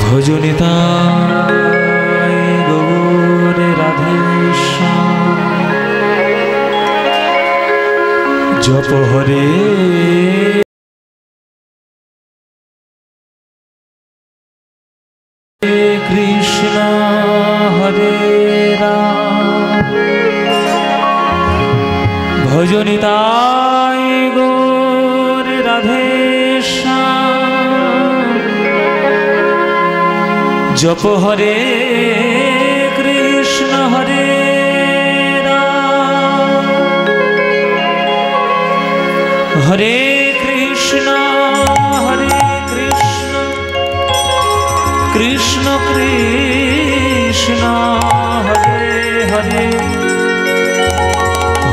ভজনিতায় গৌর রাধেশ্যাম জপ হরে কৃষ্ণ হরে রাম ভজনিতায় গৌর রাধেশ্যাম জপ হরে কৃষ্ণ হরে রাম হরে কৃষ্ণ কৃষ্ণ কৃষ্ণ হরে হরে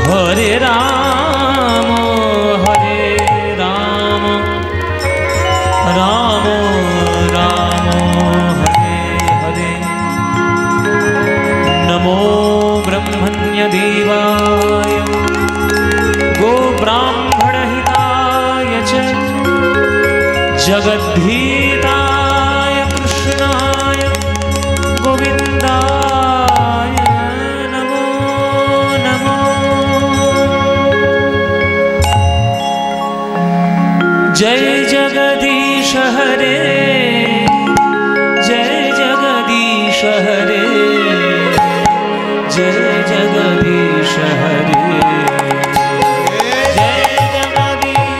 হরে রাম রাম রাম হরে হরে নমো ব্রহ্মण्य देवाय गो ब्राह्मण हिताय च जगद्धिताय कृष्णाय गोविन्दाय नमो नमो जय जगदीश हरे जय जगदीश हरे जय जगदीश हरे जय जगदीश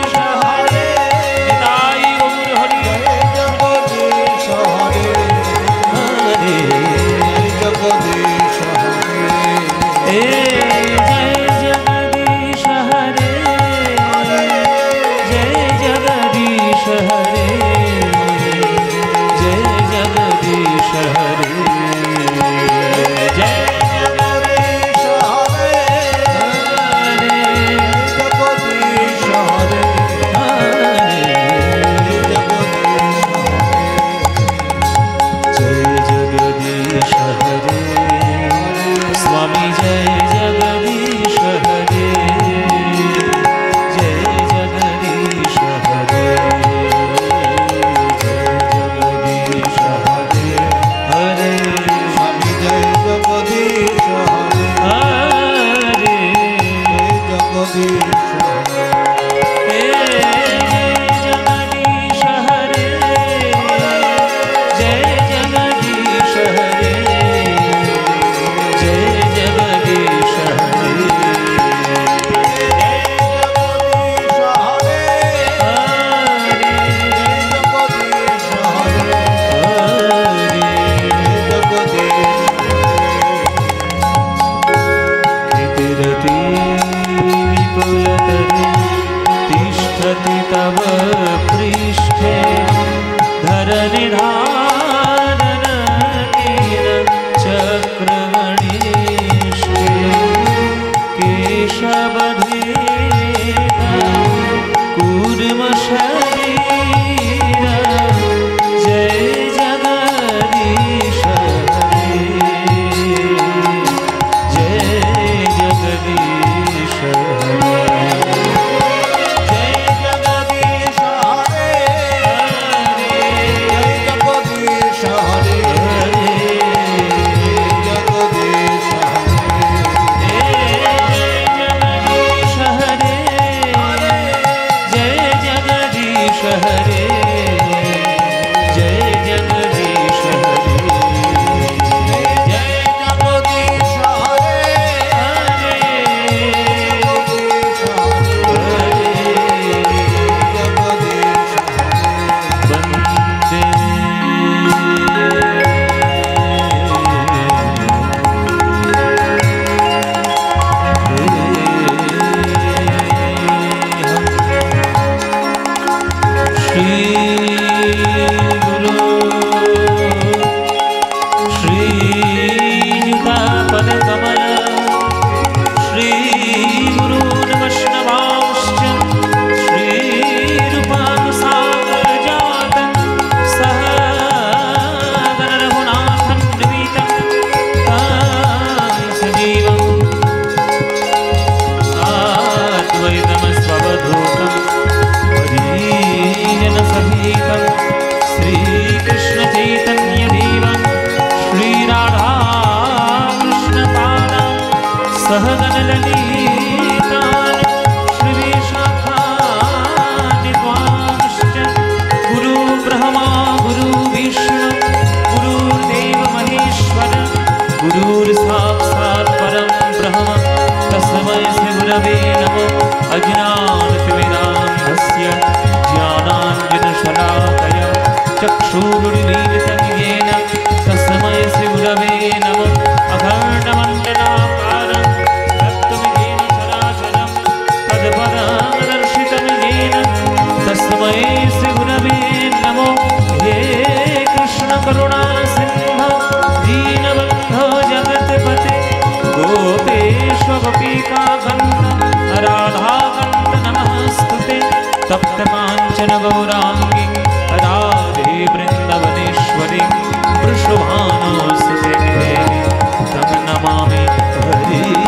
सुरवीरतं येन तस्मै श्रीगुरवे नमः अखण्डमण्डलाकारं व्याप्तं येन चराचरं तत्पददर्शितं येन तस्मै श्रीगुरवे नमः हे कृष्ण करुणा सिन्धो दीनबन्धो जगत्पते गोपेश गोपिकाकन्द राधाकन्द नमस्तुते तप्तकाञ्चन गौराङ्गी राधे वृन्दवनेश्वरी वृषभानुसुते तं नमामि हरि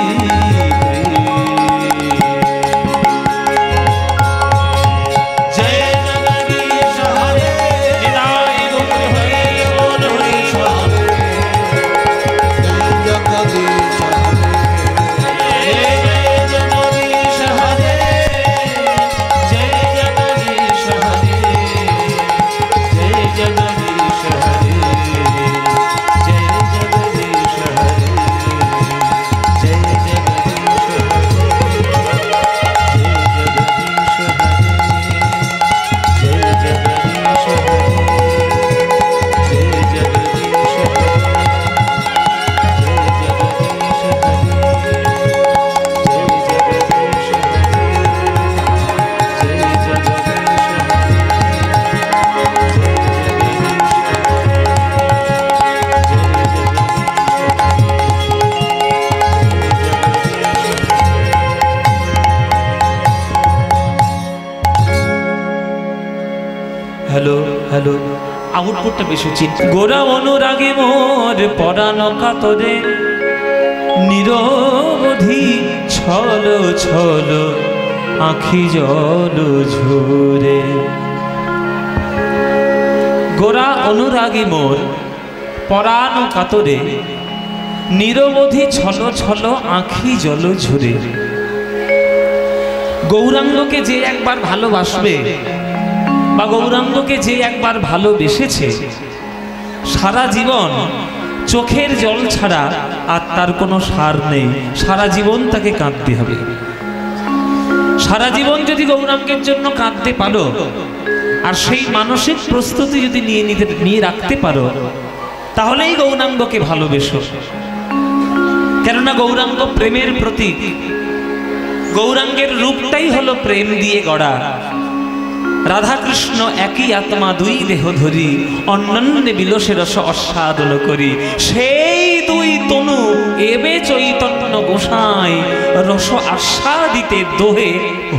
हेलो हेलो आउटपुटটা বেশি চিন গোরা অনুরাগে মোর পরাণ কাতরে নিরবধি ছল ছল আখি জল ঝরে গোরা অনুরাগে মোর পরাণ কাতরে নিরবধি ছল ছল আখি জল ঝরে গৌরাঙ্গকে যে একবার ভালোবাসবে বা গৌরাঙ্গকে যে একবার ভালোবেসেছে সারা জীবন চোখের জল ছাড়া আর তার কোনো সার নেই সারা জীবন তাকে কাঁদতে হবে সারা জীবন যদি গৌরাঙ্গের জন্য কাঁদতে পারো আর সেই মানসিক প্রস্তুতি যদি নিয়ে রাখতে পারো তাহলেই গৌরাঙ্গকে ভালোবেসো কেননা গৌরাঙ্গ প্রেমের প্রতীক গৌরাঙ্গের রূপটাই হলো প্রেম দিয়ে গড়া রাধা কৃষ্ণ একই আত্মা দুই দেহ ধরি অন্যান্য বিলসে রস আস্বাদন করি সেই দুই তনু এবে চৈতন্য গোসাই রস আস্বাদিতে দোহে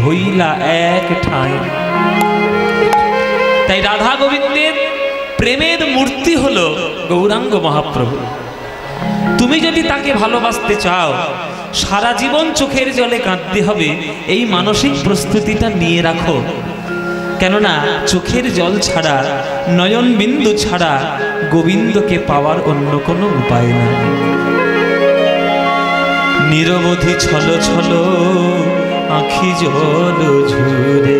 হইলা এক ঠাঁই তাই রাধা গোবিন্দের প্রেমের মূর্তি হলো গৌরাঙ্গ মহাপ্রভু তুমি যদি তাকে ভালোবাসতে চাও সারা জীবন চোখের জলে কাঁদতে হবে এই মানসিক প্রস্তুতিটা নিয়ে রাখো কেননা চোখের জল ছাড়া নয়ন বিন্দু ছাড়া গোবিন্দকে পাওয়ার অন্য কোনো উপায় না নিরবধি ছল ছল আখি জল ঝরে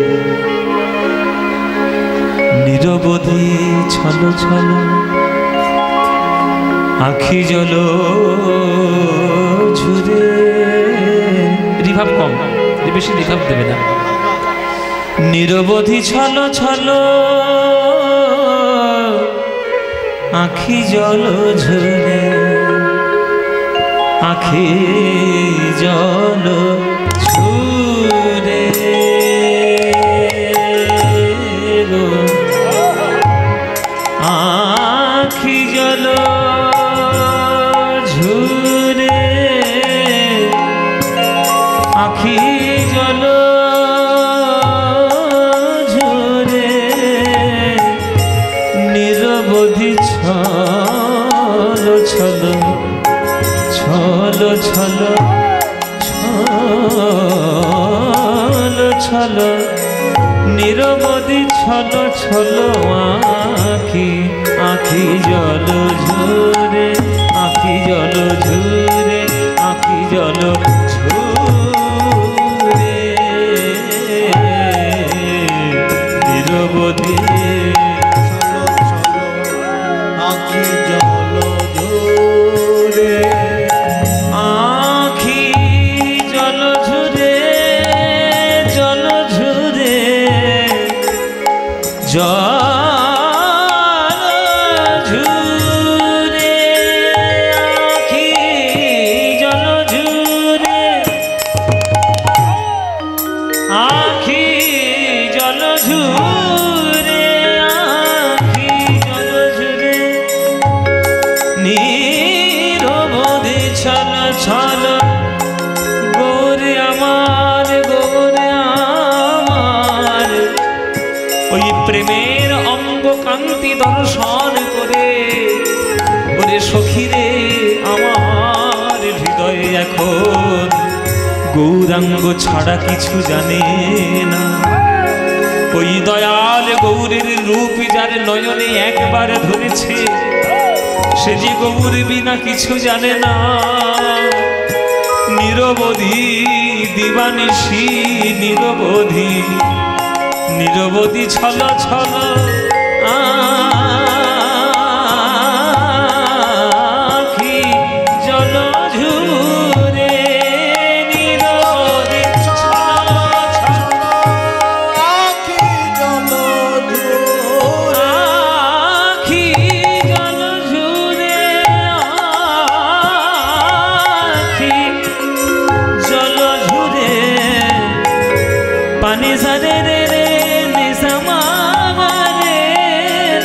নিরবধি ছল ছল আখি জল ঝরে রিভাব কম বেশি রিভাব দেবে না নিরবধি ছল ছল আখি জল ঝরে আখি জল ঝরে আখি জল ঝরে আখি জল ছল ছল ছল ছল ছল ছল নিরবধি ছল ছল আখি আখি জল ঝরে আখি জল ঝরে আখি জল ঝরে নিরবধি জল অয়ন্তী দর্শন করে। ওরে সখীরে আমার হৃদয়ে এখন গৌরাঙ্গ ছাড়া কিছু জানে না। ওই দয়াল গৌরের রূপ যার নয়নে একবার ধরেছে, সে যে গৌর বিনা কিছু জানে না। নিরবধি দিবানিশি নিরবধি, নিরবধি ছল ছল আখি জল ঝুরে। নিরবধি ছল ছল আখি জল ঝুরে, আখি জল ঝুরে, আখি জল ঝুরে। পানি সারে রে রে নিসমা রে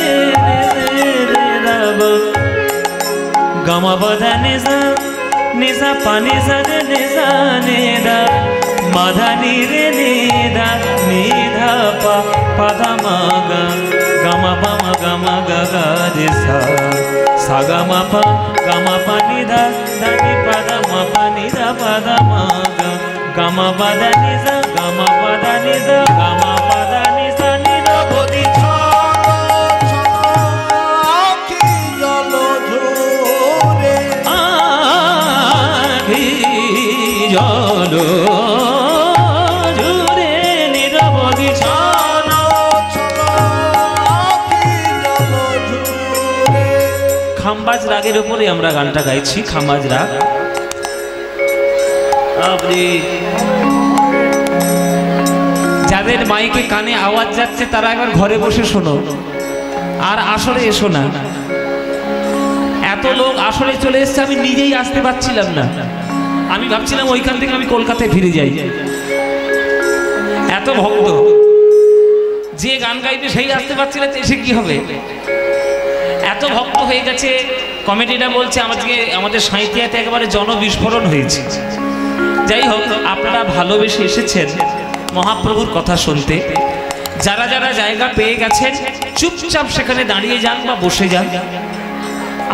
রে রে রে রব গামা বধা নিসা নিসা পানি সারে নিসা নিদা মাধা নি রে নিদা নিধা পা পাধা মাগা গামা পামা গামা গাগা রে সা সা গামা পা গামা পা নিধা ধানি পাধা মা পা নিধা পাধা মাগা গামা পাধা নিসা গামা পাধা নিসা গামা পাধা নিসা নিরবধি ছল আখি জল ঝরে, আখি জল ঝরে। নিরবধি ছল ছল আখি জল ঝরে। খাম্বাজ রাগের উপরে আমরা গানটা গাইছি, খাম্বাজ রাগ। যাদের মাইকে কানে আওয়াজ যাচ্ছে তারা একবার ঘরে বসে শোনো, আর আসরে এসো না। এত লোক আসরে চলে এসছে, আমি নিজেই আসতে পারছিলাম না। আমি ভাবছিলাম ওইখান থেকে আমি কলকাতায় ফিরে যাই। এত ভক্ত, যে গান গাইবে সেই আসতে পারছিল, এসে কি হবে? এত ভক্ত হয়ে গেছে। কমিটিটা বলছে আমাদের সাঁইথিয়াতে একেবারে জনবিস্ফোরণ হয়েছে। যাই হোক, আপনারা ভালোবেসে এসেছেন মহাপ্রভুর কথা শুনতে। যারা যারা জায়গা পেয়ে গেছেন চুপচাপ সেখানে দাঁড়িয়ে যান বা বসে যান।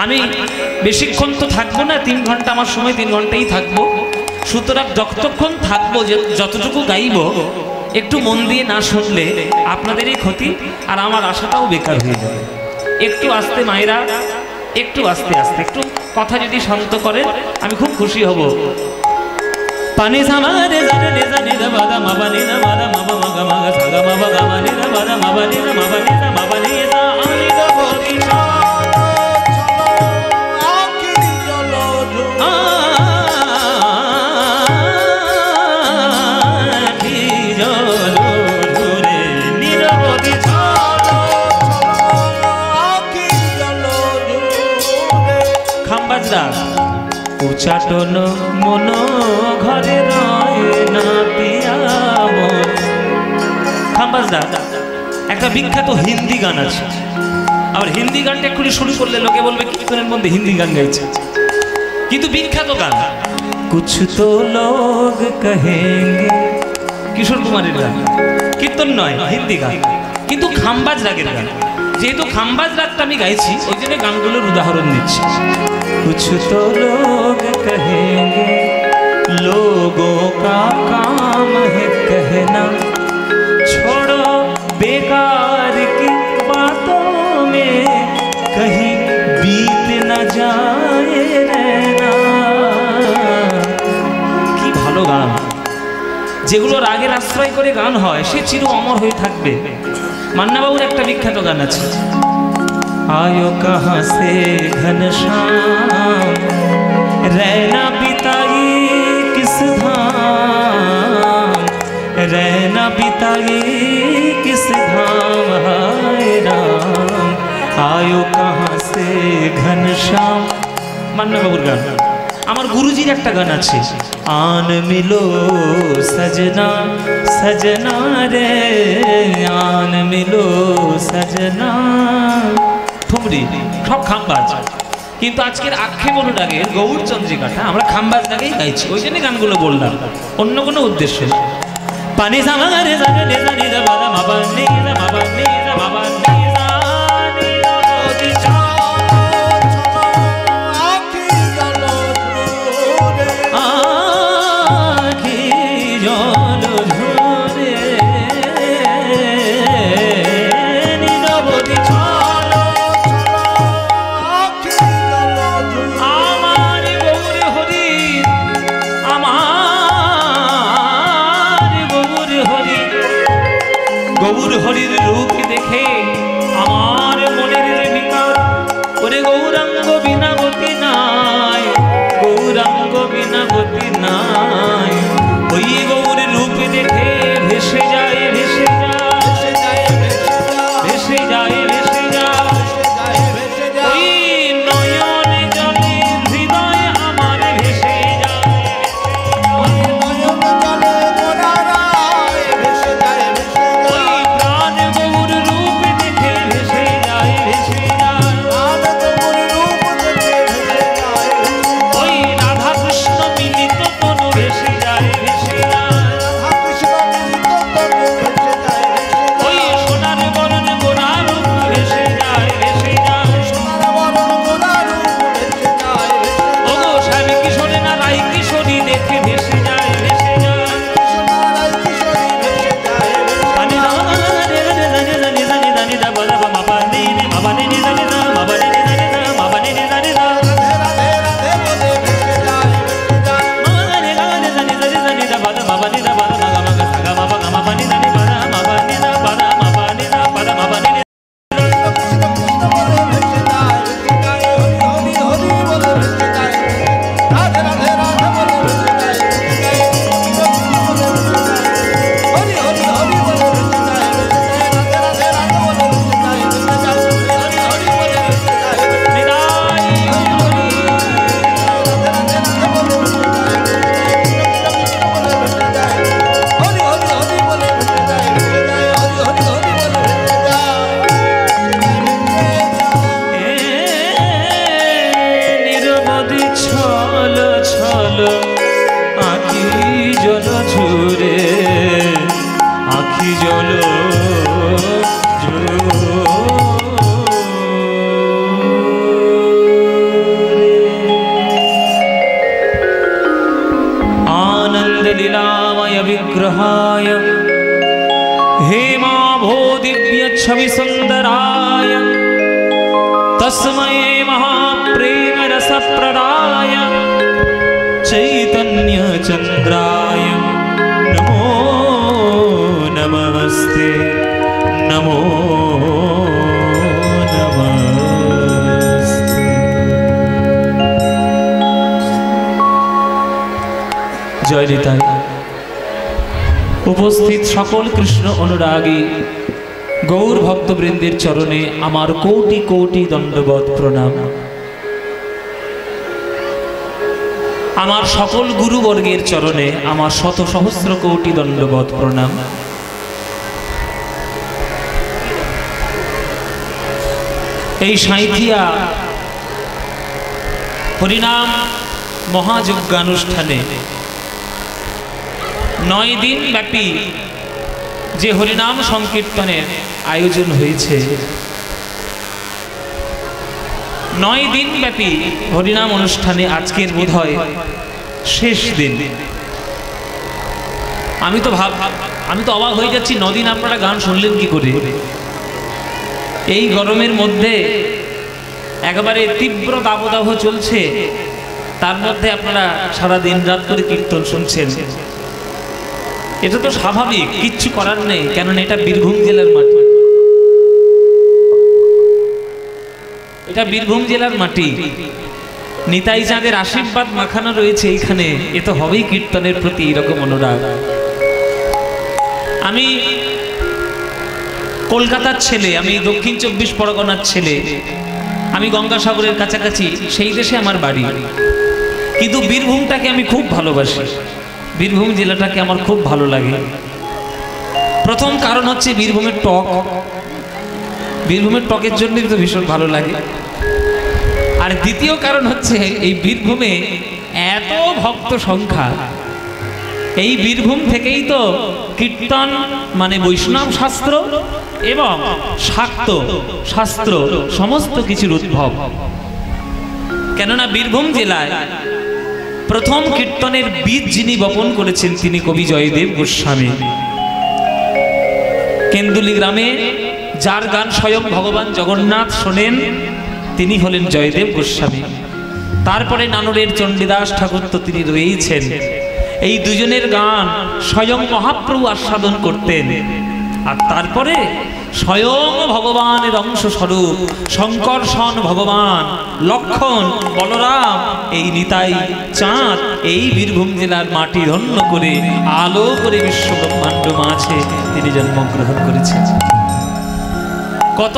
আমি বেশিক্ষণ তো থাকবো না, 3 ঘন্টা আমার সময়, 3 ঘন্টাই থাকবো। সুতরাং যতক্ষণ থাকবো, যতটুকু গাইব, একটু মন দিয়ে না শুনলে আপনাদেরই ক্ষতি, আর আমার আশাটাও বেকার হয়ে যাবে। একটু আস্তে মায়েরা, একটু আস্তে আস্তে, একটু কথা যদি শান্ত করেন আমি খুব খুশি হব। পানি সামারে জানে নেজা নেজা বাদা মাবা নেজা বাদা মাবা মাগা মাগা সাগা মাবা গামা নেজা বাদা মাবা নেজা মাবা নেজা মাবা নেজা আমি তো বলি আখি জল ঝরে, আখি জল ঝরে। নিরবধি ছল আখি জল ঝরে। খাম্বাজ রাগ। উচাটন মন ঘরে রয় না পিয়া মন। খাম্বাজ রাগ একটা বিখ্যাত হিন্দি গান আছে। আবার হিন্দি গানটা এক্ষুনি শুরু করলে লোকে বলবে কীর্তনের মধ্যে হিন্দি গান গাইছে, কিন্তু বিখ্যাত গান। কুছ তো লোগ কহেঙ্গে, কিশোর কুমারের গান, কীর্তন নয়, হিন্দি গান, কিন্তু খাম্বাজ রাগের গান। যেহেতু খাম্বাজ রাগটা আমি গাইছি, ওই জন্য গানগুলোর উদাহরণ দিচ্ছি। कुछ तो लोग कहेंगे, लोगों का काम है कहना, छोड़ो बेकार की बातों में कहीं बीत न जाए रहना। কি ভালো গান! যেগুলো রাগের আশ্রয় করে গান হয় সে চির অমর হয়ে থাকবে। মান্না বাবুর একটা বিখ্যাত গান আছে, आयो कहाँ से घनश्याम, रैना बिताई किस धाम, रैना बिताई किस धाम, हाय राम आयो कहाँ से घनश्याम। मान्ना बाबुर गान। আমার গুরুজির একটা গান আছে, आन मिलो सजना सजना रे, आन मिलो सजना। ঠুমরি সব খাম্বাজ, কিন্তু আজকের আক্ষেপ অনুরাগের গৌর চন্দ্রিকাটা আমরা খাম্বাজ রাগেই গাইছি, ওই জন্য গানগুলো বললাম, অন্য কোনো উদ্দেশ্য নেই। পানি সামারে জানে নেজা নেজা বাদা মাবা নেজা বাবা নেজা বাবা নেজা छवि सुंदराय तस्मै महाप्रेम रस प्रदाय चैतन्य चंद्राय नमो नमस्ते नमो नमस्ते। जय निताई। उपस्थित सकल कृष्ण अनुरागी गौर भक्तबृंदेर चरणे आमार कोटि कोटि दंडवत प्रणाम। आमार सकल गुरुवर्गेर चरणे आमार शत सहस्र कोटि दंडवत प्रणाम। এই সাঁইথিয়া হরিনাম মহাযজ্ঞানুষ্ঠানে 9 দিন ব্যাপী যে হরিনাম সংকীর্তনের আয়োজন হয়েছে, 9 দিন ব্যাপী হরিনাম অনুষ্ঠানে আজকের বোধহয় শেষ দিন। আমি তো অবাক হয়ে যাচ্ছি, 9 দিন আপনারা গান শুনলেন কি করে? এই গরমের মধ্যে একেবারে তীব্র দাবদাহ চলছে, তার মধ্যে আপনারা সারা দিন রাত করে কীর্তন শুনছেন। এটা তো স্বাভাবিক, কিচ্ছু করার নেই, কেননা এটা বীরভূম জেলার মাটি। এটা বীরভূম জেলার মাটি, নিতাই চাঁদের আশীর্বাদ মাখানো রয়েছে এইখানে। এ তো হবেই কীর্তনের প্রতি এরকম অনুরাগ। আমি কলকাতার ছেলে, আমি দক্ষিণ 24 পরগনার ছেলে, আমি গঙ্গাসাগরের কাছাকাছি, সেই দেশে আমার বাড়ি। কিন্তু বীরভূমটাকে আমি খুব ভালোবাসি, বীরভূম জেলাটাকে আমার খুব ভালো লাগে। প্রথম কারণ হচ্ছে বীরভূমের টক, বীরভূমের টকের জন্যই তো ভীষণ ভালো লাগে। আর দ্বিতীয় কারণ হচ্ছে এই বীরভূমে এত ভক্ত সংখ্যা, এই বীরভূম থেকেই তো কীর্তন মানে বৈষ্ণব শাস্ত্র এবং শাক্ত শাস্ত্র সমস্ত কিছুর উদ্ভব। কেননা বীরভূম জেলায় প্রথম কীর্তনের বীজ যিনি বপন করেছেন তিনি কবি জয়দেব গোস্বামী। কেন্দুলি গ্রামে যার গান স্বয়ং ভগবান জগন্নাথ শোনেন তিনি হলেন জয়দেব গোস্বামী। তারপরে নানুরের চণ্ডীদাস ঠাকুর তো তিনি রয়েছেন। এই দুজনের গান স্বয়ং মহাপ্রভু আস্বাদন করতেন। আর তারপরে স্বয়ং ভগবানের অংশ স্বরূপ শঙ্কর্ষণ ভগবান, লক্ষণ, বলরাম, এই নিতাই চাঁদ এই বীরভূম জেলার মাটি ধন্য করে আলো করে বিশ্ব ব্রহ্মাণ্ড মাঝে তিনি জন্মগ্রহণ করেছেন। কত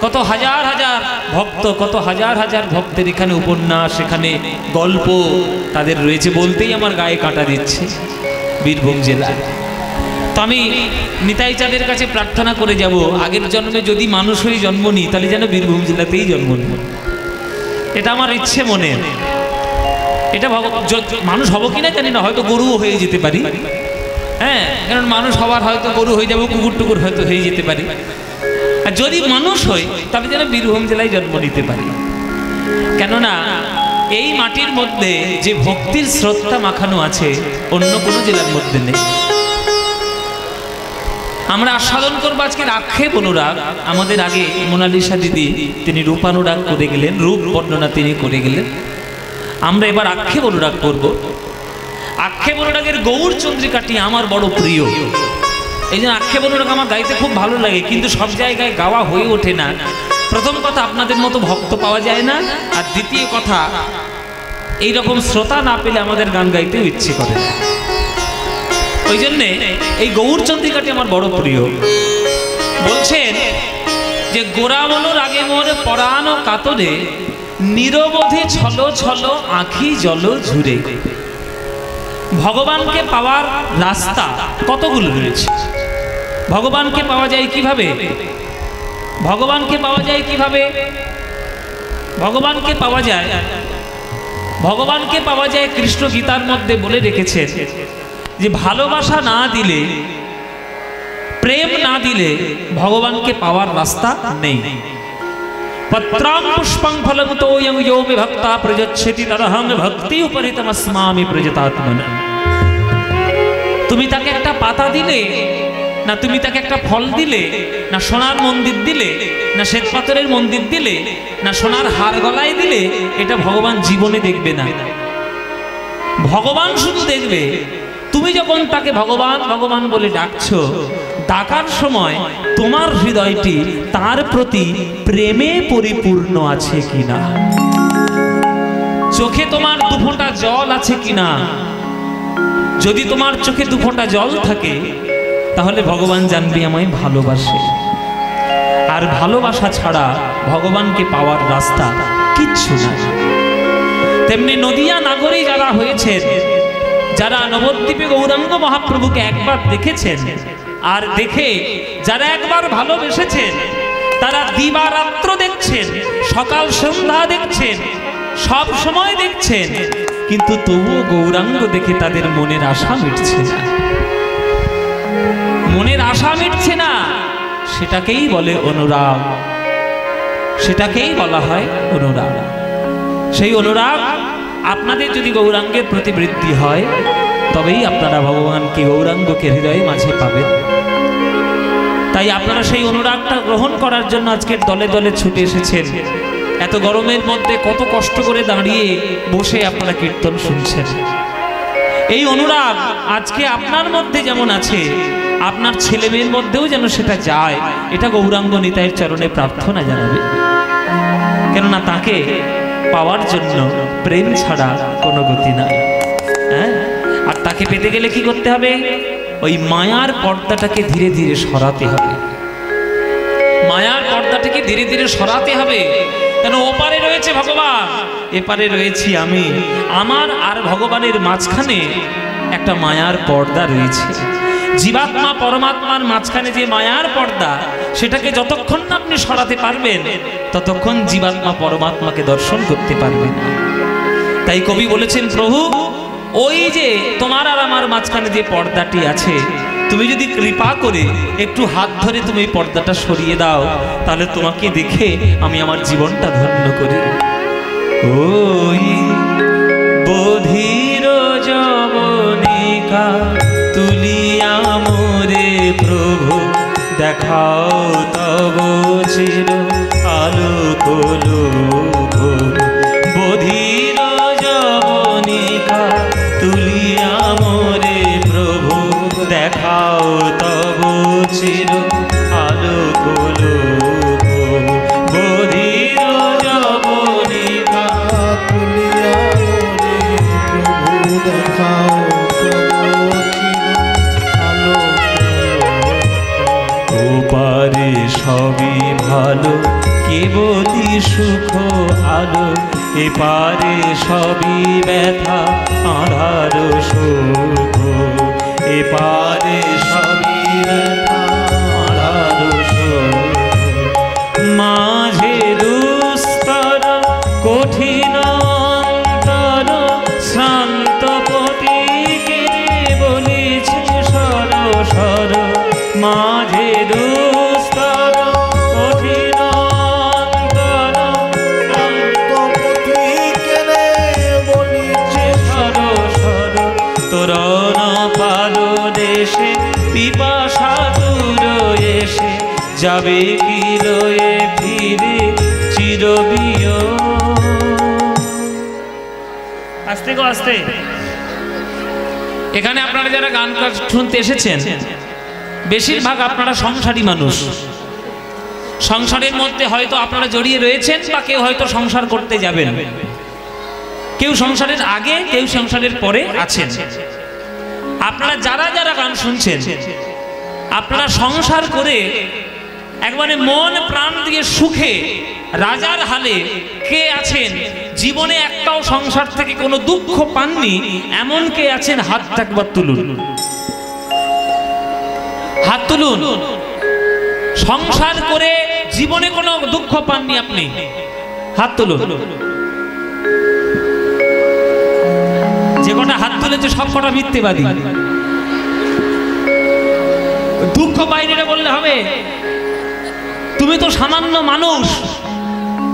কত হাজার হাজার ভক্ত, কত হাজার হাজার ভক্তের এখানে উপন্যাস, এখানে গল্প তাদের রয়েছে, বলতেই আমার গায়ে কাঁটা দিচ্ছে বীরভূম জেলা। তো আমি নিতাই চাঁদের কাছে প্রার্থনা করে যাব, আগের জন্মে যদি মানুষ হয়ে জন্ম নিই তাহলে যেন বীরভূম জেলাতেই জন্ম নিই। এটা আমার ইচ্ছে মনে। এটা মানুষ হব কিনা জানি না, হয়তো গরুও হয়ে যেতে পারি। হ্যাঁ, কারণ মানুষ হওয়ার হয়তো গরু হয়ে যাবো, কুকুর টুকুর হয়তো হয়ে যেতে পারি। আর যদি মানুষ হই তাহলে যেন বীরভূম জেলায় জন্ম নিতে পারি। কেননা এই মাটির মধ্যে যে ভক্তির শ্রদ্ধা মাখানো আছে অন্য কোনো জেলার মধ্যে নেই। আমরা আস্বাদন করবো আজকের আক্ষেপ অনুরাগ। আমাদের আগে মোনালিসা দিদি তিনি রূপানুরাগ করে গেলেন, রূপ বর্ণনা তিনি করে গেলেন। আমরা এবার আক্ষেপ অনুরাগ করব। আক্ষেপ অনুরাগের গৌর চন্দ্রিকাটি আমার বড় প্রিয়। এই জন্য আক্ষেপ অনুরাগ আমার গাইতে খুব ভালো লাগে, কিন্তু সব জায়গায় গাওয়া হয়ে ওঠে না। প্রথম কথা, আপনাদের মতো ভক্ত পাওয়া যায় না। আর দ্বিতীয় কথা, এইরকম শ্রোতা না পেলে আমাদের গান গাইতেও ইচ্ছে করে। ওই জন্যে এই গৌর চন্দ্রিকাটি আমার বড় প্রিয়। বলছেন যে গোরা মনোর আগে মোরে পরাণ কাতরে নিরবধি ছলো ছলো আঁখি জল ঝুরে। ভগবানকে পাওয়ার রাস্তা কতগুলো রয়েছে। ভগবানকে পাওয়া যায় কিভাবে? ভগবানকে পাওয়া যায় কিভাবে? ভগবানকে পাওয়া যায়, ভগবানকে পাওয়া যায় কৃষ্ণ গীতার মধ্যে বলে রেখেছেন যে ভালোবাসা না দিলে, প্রেম না দিলে ভগবানকে পাওয়ার রাস্তা নেই। পত্রাং পুষ্পং ফলং তোয়ং यो मे भक्ता प्रयच्छति तदहं भक्ति उपरितमस्मामि प्रजतात्मना। তুমি তাকে একটা পাতা দিলে না তুমি তাকে একটা ফল দিলে, না সোনার মন্দির দিলে, না শ্বেত পাথরের মন্দির দিলে, না সোনার হার গলায় দিলে, এটা ভগবান জীবনে দেখবে না। ভগবান শুধু দেখবে তুমি যখন তাকে ভগবান ভগবান বলে ডাকছো, ডাকার সময় তোমার হৃদয়টি তার প্রতি প্রেমে পরিপূর্ণ আছে কিনা, চোখে তোমার দুফোঁটা জল আছে কিনা। যদি তোমার চোখে দুফোঁটা জল থাকে তাহলে ভগবান জানবে আমায় ভালোবাসে। আর ভালোবাসা ছাড়া ভগবানকে পাওয়ার রাস্তা কিচ্ছু না। তেমনি নদিয়া নাগরী যারা হয়েছেন, যারা নবদ্বীপে গৌরাঙ্গ মহাপ্রভুকে একবার দেখেছেন, আর দেখে যারা একবার ভালোবেসেছেন, তারা দিবারাত্র দেখছেন, সকাল সন্ধ্যা দেখছেন, সব সময় দেখছেন, কিন্তু তবুও গৌরাঙ্গ দেখে তাদের মনের আশা মিটছে না। মনের আশা মিটছে না, সেটাকেই বলে অনুরাগ, সেটাকেই বলা হয় অনুরাগ। সেই অনুরাগ আপনাদের যদি গৌরাঙ্গের প্রতি বৃদ্ধি হয়, তবেই আপনারা ভগবানকে গৌরাঙ্গকে হৃদয়ে মাঝে পাবেন। তাই আপনারা সেই অনুরাগটা গ্রহণ করার জন্য আজকের দলে দলে ছুটে এসেছেন। এত গরমের মধ্যে কত কষ্ট করে দাঁড়িয়ে বসে আপনারা কীর্তন শুনছেন। এই অনুরাগ আজকে আপনার মধ্যে যেমন আছে, আপনার ছেলে মেয়ের মধ্যেও যেন সেটা যায়, এটা গৌরাঙ্গ নিতাইয়ের চরণে প্রার্থনা জানাবে। কেননা তাকে পাওয়ার জন্য প্রেম ছাড়া কোনো গতি নাই। হ্যাঁ, আর তাকে পেতে গেলে কি করতে হবে? ওই মায়ার পর্দাটাকে ধীরে ধীরে সরাতে হবে। মায়ার পর্দাটাকে ধীরে ধীরে সরাতে হবে। কেন ওপারে রয়েছে ভগবান, এপারে রয়েছি আমি। আমার আর ভগবানের মাঝখানে একটা মায়ার পর্দা রয়েছে। জীবাত্মা পরমাত্মার মাঝখানে যে মায়ার পর্দা, সেটাকে যতক্ষণ না আপনি সরাতে পারবেন, ততক্ষণ জীবাত্মা পরমাত্মাকে দর্শন করতে পারবেন। তাই কবি বলেছেন, প্রভু ওই যে তোমার আর আমার মাঝখানে যে পর্দাটি আছে, তুমি যদি কৃপা করে একটু হাত ধরে তুমি পর্দাটা সরিয়ে দাও, তাহলে তোমাকে দেখে আমি আমার জীবনটা ধন্য করি। ওই বধির যবনিকা তুলিয়া মোরে প্রভু, দেখাও তব চির আলোক লোক। বধির যবনিকা তুলিয়া মোরে প্রভু, দেখাও তব চির আলোক লোক। বধির যবনিকা তুলিয়া মোরে প্রভু, দেখাও ওপারে সবই ভালো, কেবলই সুখ আলো। এপারে সবই ব্যথা, আঁধার সুখ। এপারে সবই ব্যথা, আঁধার সুখ। মাঝে দুস্তর কঠিন অন্তর, শ্রান্ত পতিকে বলেছে সর সর। মাঝে দুস্তর কঠিন অন্তর, শ্রান্ত পতিকে বলেছে সর সর। তোরণ পালো দেশে পিপাসা দূর এসে, যাবে কি রয়ে ফিরে চিরবিয়। আস্তে গো আস্তে। এখানে আপনারা যারা গান শুনতে এসেছেন, বেশিরভাগ আপনারা সংসারী মানুষ। সংসারের মধ্যে হয়তো আপনারা জড়িয়ে রয়েছেন, বা কেউ হয়তো সংসার করতে যাবেন। কেউ সংসারের আগে, কেউ সংসারের পরে আছেন। আপনারা যারা যারা গান শুনছেন, আপনারা সংসার করে একবারে মন প্রাণ দিয়ে সুখে রাজার হালে কে আছেন? জীবনে একটাও সংসার থেকে কোনো দুঃখ পাননি এমন কে আছেন? হাতটা একবার তুলুন, হাত তুলুন। সংসার করে জীবনে কোনো দুঃখ পাননি আপনি, হাত তুলুন। যে কটা হাত তুলেছে সব কটা মিথ্যেবাদী। দুঃখ পাইনি রে বললে হবে? তুমি তো সামান্য মানুষ।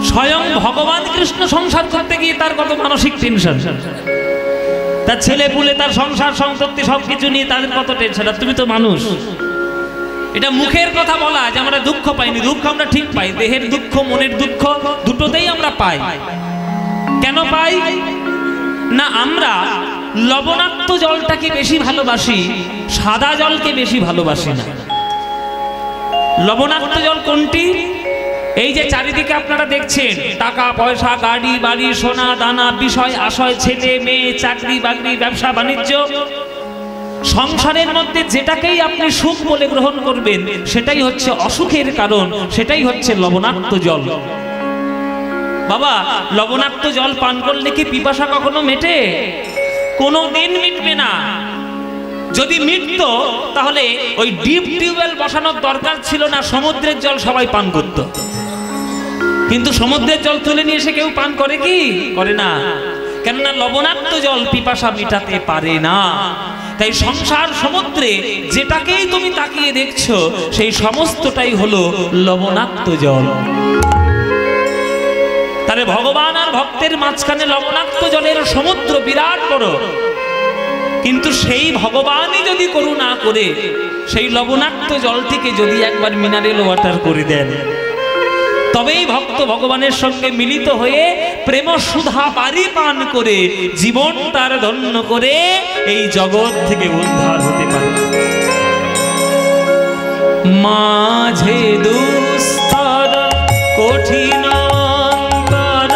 স্বয়ং ভগবান কৃষ্ণ সংসার করতে গিয়ে তার কত মানসিক টেনশন, তার ছেলে পুলে, তার সংসার সম্পত্তি সবকিছু নিয়ে তাদের কত টেনশন। আর তুমি তো মানুষ, এটা মুখের কথা বলা যে আমরা দুঃখ পাইনি, দুঃখ আমরা ঠিক পাই, দেহের দুঃখ মনের দুঃখ দুটোতেই আমরা পাই। কেন পাই না? আমরা লবণাক্ত জলটাকে বেশি ভালোবাসি, সাদা জলকে বেশি ভালোবাসি না। লবণাক্ত জল কোনটি? এই যে চারিদিকে আপনারা দেখছেন, টাকা পয়সা, গাড়ি বাড়ি, সোনা দানা, বিষয় আশয়, ছেলে মেয়ে, চাকরি বাকরি, ব্যবসা বাণিজ্য, সংসারের মধ্যে যেটাকেই আপনি সুখ বলে গ্রহণ করবেন সেটাই হচ্ছে অসুখের কারণ, সেটাই হচ্ছে লবণাক্ত জল। বাবা, লবণাক্ত জল পান করলে কি পিপাসা কখনো মেটে? কোনোদিন মিটবে না। যদি মিটত তাহলে ওই ডিপ টিউবওয়েল বসানোর দরকার ছিল না, সমুদ্রের জল সবাই পান করত। কিন্তু সমুদ্রের জল তুলে নিয়ে এসে কেউ পান করে কি? করে না। কেননা লবণাক্ত জল পিপাসা মিটাতে পারে না। তাই সংসার সমুদ্রে যেটাকেই তুমি তাকিয়ে দেখছো সেই সমস্তটাই হলো লবণাক্ত জল। তাহলে ভগবান আর ভক্তের মাঝখানে লবণাক্ত জলের সমুদ্র বিরাট বড়, কিন্তু সেই ভগবানই যদি করুণা করে সেই লবণাক্ত জলটিকে যদি একবার মিনারেল ওয়াটার করে দেন, তবেই ভক্ত ভগবানের সঙ্গে মিলিত হয়ে প্রেম সুধা পারি পান করে জীবন তার ধন্য করে এই জগৎ থেকে উদ্ধার হতে পারে। মাঝে দুস্তর কঠিন অন্তর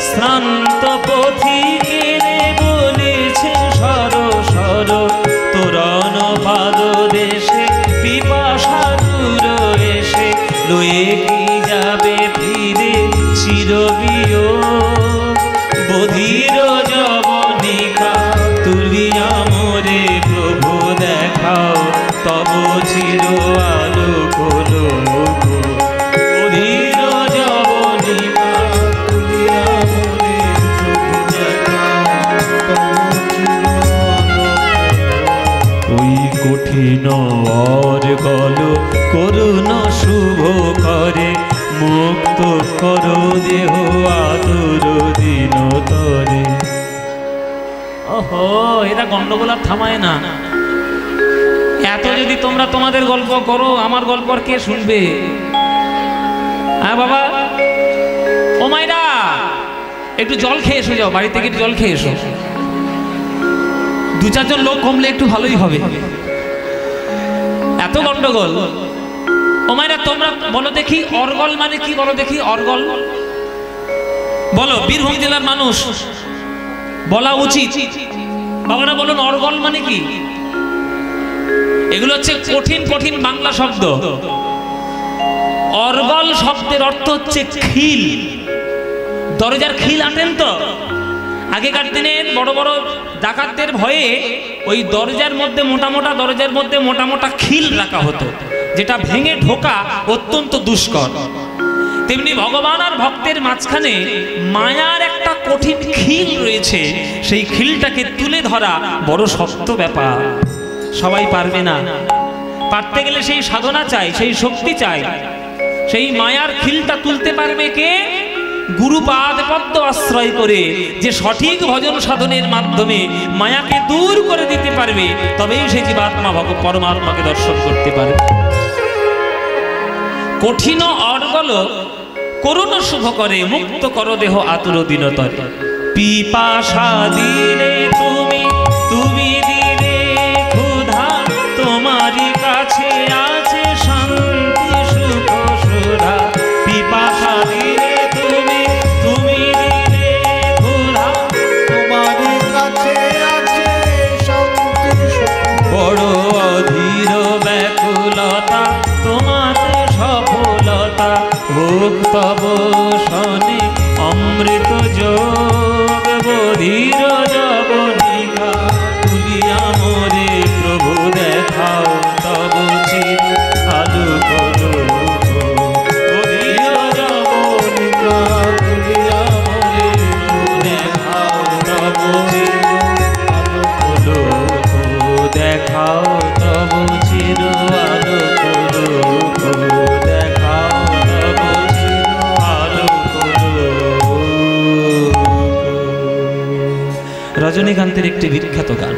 শ্রান্ত পথিকের বলেছে সর সর তোরণ পাদ দেশে পিপাসা দূর এসে লয়ে কি যাবে ফিরে চিরবিয়োগ বধির যবনিকা তুলিয়া মোরে প্রভু দেখাও তব চির আলোক লোক বধির যবনিকা তুলিয়া মোরে প্রভু দেখাও তব চির ওই কঠিন অর গল করুণ শুভ করে মুক্ত করো দেহ আতুর দিন তরে। ওহো, এরা গন্ডগোল আর থামায় না। এত যদি তোমরা তোমাদের গল্প করো, আমার গল্প আর কে শুনবে? হ্যাঁ বাবা, ও মাইরা একটু জল খেয়ে এসো, যাও বাড়ি থেকে জল খেয়ে এসো। দু চারজন লোক কমলে একটু ভালোই হবে। এত গন্ডগোল। ও মায়েরা, তোমরা বলো দেখি অর্গল মানে কি? বলো দেখি অর্গল বলো। বীরভূম জেলার মানুষ, বলা উচিত। বাবারা বলুন অর্গল মানে কি? এগুলো হচ্ছে কঠিন কঠিন বাংলা শব্দ। অর্গল শব্দের অর্থ হচ্ছে খিল। দরজার খিল আটেন তো? আগেকার দিনে বড় বড় ডাকাতদের ভয়ে ওই দরজার মধ্যে মোটা মোটা দরজার মধ্যে মোটা মোটা খিল রাখা হতো, যেটা ভেঙে ঢোকা অত্যন্ত দুষ্কর। তেমনি ভগবান আর ভক্তের মাঝখানে মায়ার একটা কঠিন খিল রয়েছে। সেই খিলটাকে তুলে ধরা বড় শক্ত ব্যাপার, সবাই পারবে না। পারতে গেলে সেই সাধনা চাই, সেই শক্তি চাই। সেই মায়ার খিলটা তুলতে পারবে কে? গুরুপাদ পদ্ম আশ্রয় করে, যে সঠিক ভজন সাধনের মাধ্যমে মায়াকে দূর করে দিতে পারবে, তবেই সে জীবাত্মা পরমাত্মাকে দর্শন করতে পারবে। কঠিন অর্গল করুণ শুভ করে মুক্ত করো দেহ আতুর দিনতরে। পিপাসা দিলে তুমি, তুমি দিলে ক্ষুধা, তোমারই কাছে আছে শান্তি সুখ সুধা। পিপাসা দিলে তুমি, তুমি দিলে ক্ষুধা, তোমারই কাছে আছে শান্তি সুখ। বড় অধীর ব্যাকুলতা তোমাতে সফলতা, হোক তব শনে অমৃত যোগ বধির যবনিকা তুলিয়া মোরে প্রভু দেখাও তব চির আলোক লোক বধির যবনিকা তুলিয়া মোরে প্রভু দেখাও তব চির আলোক লোক দেখাও তব চির আলোক লোক দেখাও তব চির আলোক লোক। রজনীকান্তের একটি বিখ্যাত গান।